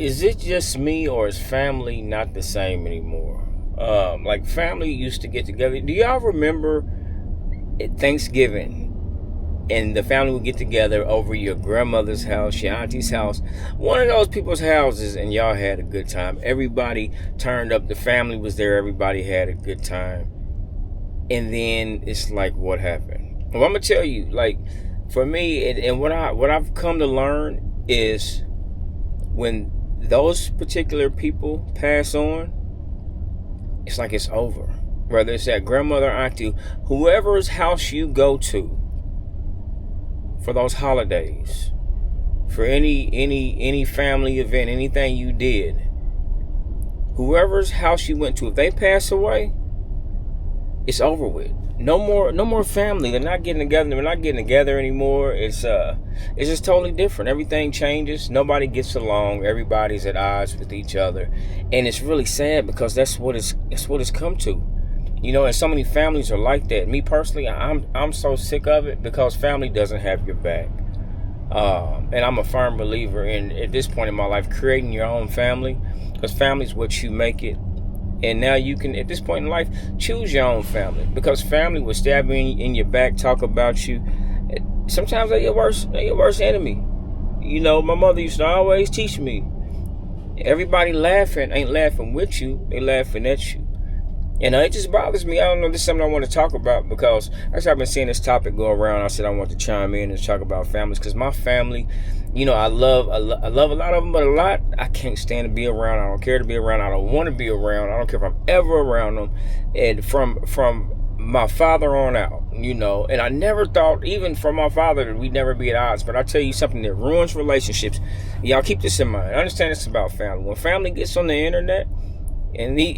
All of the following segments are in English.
is it just me or is family not the same anymore? Like family used to get together. Do y'all remember at Thanksgiving and the family would get together over your grandmother's house, your auntie's house, one of those people's houses, and y'all had a good time. Everybody turned up. The family was there. Everybody had a good time. And then it's like, what happened? Well, I'm gonna tell you, like, for me, and what I've come to learn is when those particular people pass on, it's like it's over. Whether it's that grandmother, auntie, whoever's house you go to for those holidays, for any family event, anything you did, whoever's house you went to, if they pass away, it's over with. No more family. They're not getting together. They're not getting together anymore. It's just totally different. Everything changes. Nobody gets along. Everybody's at odds with each other, and it's really sad because that's what it's come to. You know, and so many families are like that. Me personally, I'm so sick of it because family doesn't have your back. And I'm a firm believer in, at this point in my life, creating your own family, because family is what you make it. And now you can, at this point in life, choose your own family, because family will stab you in your back, talk about you. Sometimes they're your worst enemy. You know, my mother used to always teach me, everybody laughing ain't laughing with you, they laughing at you. And it just bothers me. I don't know, this is something I want to talk about because I've been seeing this topic go around. I said I want to chime in and talk about families, because my family, you know, I love a lot of them, but a lot I can't stand to be around. I don't care to be around. I don't want to be around. I don't care if I'm ever around them. And from my father on out, you know, and I never thought, even from my father, that we'd never be at odds. But I tell you something that ruins relationships. Y'all keep this in mind. I understand it's about family. When family gets on the internet, and they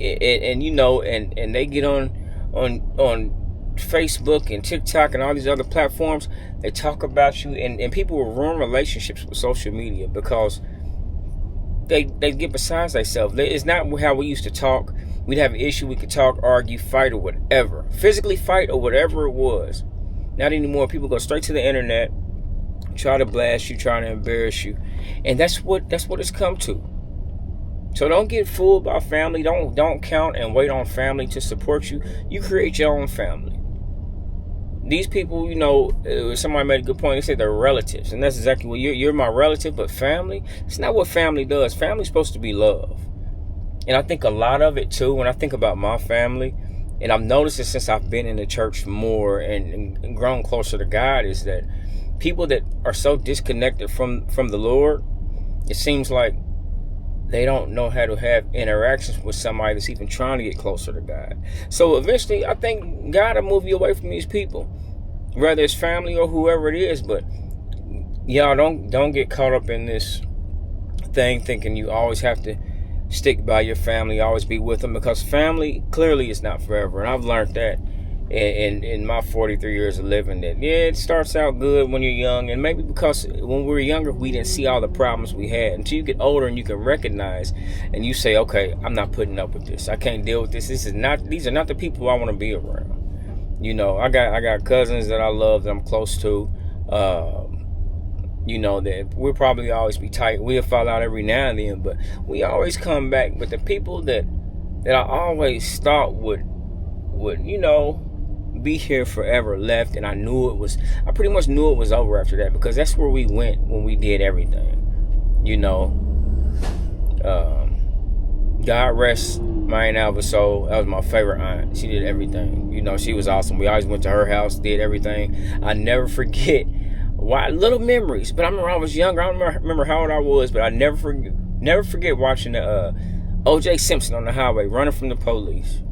get on Facebook and TikTok and all these other platforms, they talk about you, and people will ruin relationships with social media because they get besides themselves. It's not how we used to talk. We'd have an issue, we could talk, argue, fight, or whatever, physically fight or whatever it was. Not anymore. People go straight to the internet, try to blast you, try to embarrass you, and that's what it's come to. So don't get fooled by family. Don't count and wait on family to support you. You create your own family. These people, you know, somebody made a good point. They said they're relatives, and that's exactly what you're my relative. But family, it's not what family does. Family's supposed to be love, and I think a lot of it too. When I think about my family, and I've noticed it since I've been in the church more and grown closer to God, is that people that are so disconnected from the Lord, it seems like they don't know how to have interactions with somebody that's even trying to get closer to God. So eventually, I think God will move you away from these people, whether it's family or whoever it is. But y'all don't get caught up in this thing thinking you always have to stick by your family, always be with them, because family clearly is not forever. And I've learned that in my 43 years of living, that it starts out good when you're young, and maybe because when we were younger we didn't see all the problems we had until you get older and you can recognize and you say, okay, I'm not putting up with this. I can't deal with this. These are not the people I want to be around. You know, I got cousins that I love, that I'm close to, you know, that we'll probably always be tight. We'll fall out every now and then, but we always come back. But the people that I always thought would, you know, be here forever left, and I pretty much knew it was over after that, because that's where we went when we did everything. You know, God rest my Aunt Alva soul. That was my favorite aunt. She did everything. You know, she was awesome. We always went to her house, did everything. I never forget little memories. But I remember I was younger. I don't remember how old I was, but I never forget watching the O.J. Simpson on the highway, running from the police.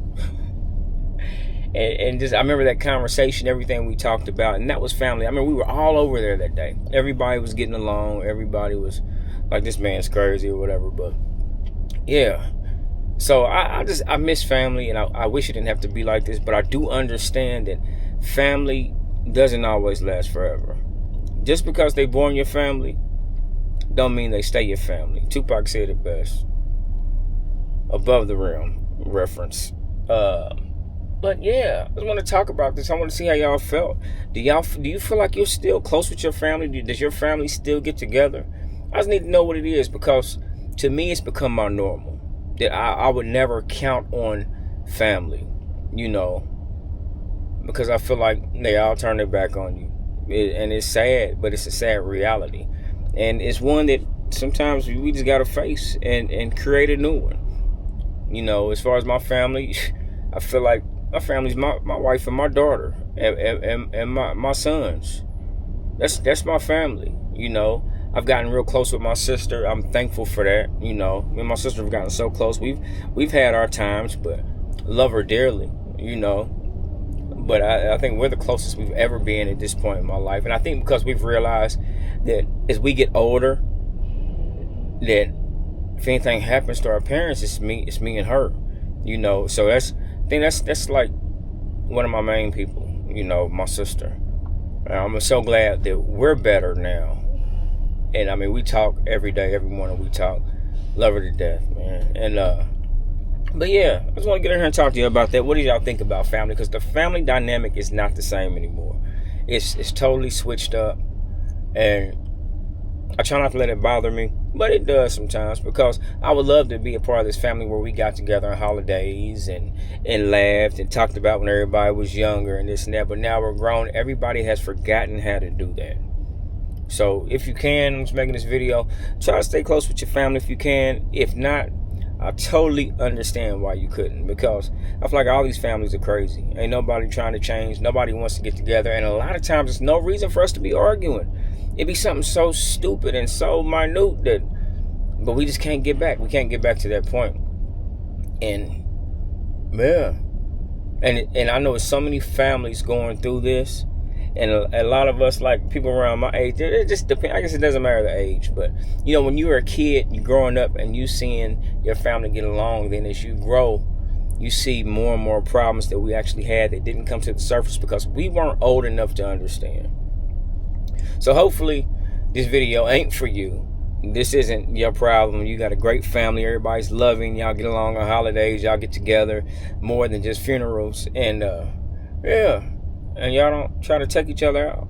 And just, I remember that conversation, everything we talked about, and that was family. I mean, we were all over there that day. Everybody was getting along. Everybody was like, this man's crazy or whatever. But yeah, so I miss family, and I wish it didn't have to be like this. But I do understand that family doesn't always last forever. Just because they born your family don't mean they stay your family. Tupac said it best. Above the Rim reference. But yeah, I just want to talk about this. I want to see how y'all felt. Do you feel like you're still close with your family? Does your family still get together? I just need to know what it is, because to me, it's become my normal. That I would never count on family, you know, because I feel like they all turn their back on you. And it's sad, but it's a sad reality. And it's one that sometimes we just got to face and create a new one. You know, as far as my family, I feel like my family's my wife and my daughter and my sons. That's my family, you know. I've gotten real close with my sister. I'm thankful for that, you know. Me and my sister have gotten so close. We've had our times, but love her dearly, you know. But I think we're the closest we've ever been at this point in my life. And I think because we've realized that as we get older, that if anything happens to our parents, it's me and her, you know. So I think that's like one of my main people, you know, my sister. And I'm so glad that we're better now. And I mean, we talk every day, every morning we talk. Love her to death, man. And but yeah, I just want to get in here and talk to you about that. What do y'all think about family? Because the family dynamic is not the same anymore. It's totally switched up. And I try not to let it bother me, but it does sometimes, because I would love to be a part of this family where we got together on holidays and laughed and talked about when everybody was younger and this and that. But now we're grown. Everybody has forgotten how to do that. So if you can, I'm just making this video, try to stay close with your family if you can. If not, I totally understand why you couldn't, because I feel like all these families are crazy. Ain't nobody trying to change. Nobody wants to get together. And a lot of times there's no reason for us to be arguing. It'd be something so stupid and so minute but we just can't get back. We can't get back to that point. And yeah. And I know there's so many families going through this. And a lot of us, like people around my age, it just depends. I guess it doesn't matter the age, but you know, when you were a kid, you growing up and you seeing your family get along, then as you grow, you see more and more problems that we actually had that didn't come to the surface because we weren't old enough to understand. So hopefully this video ain't for you. This isn't your problem. You got a great family. Everybody's loving. Y'all get along on holidays. Y'all get together more than just funerals. And yeah. And y'all don't try to take each other out.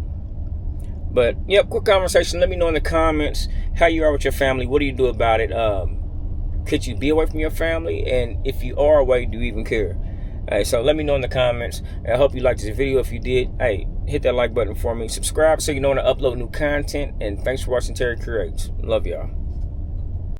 But, yep, quick conversation. Let me know in the comments how you are with your family. What do you do about it? Could you be away from your family? And if you are away, do you even care? Hey, so let me know in the comments. I hope you liked this video. If you did, hey, hit that like button for me. Subscribe so you know when I upload new content. And thanks for watching Terry Creates. Love y'all.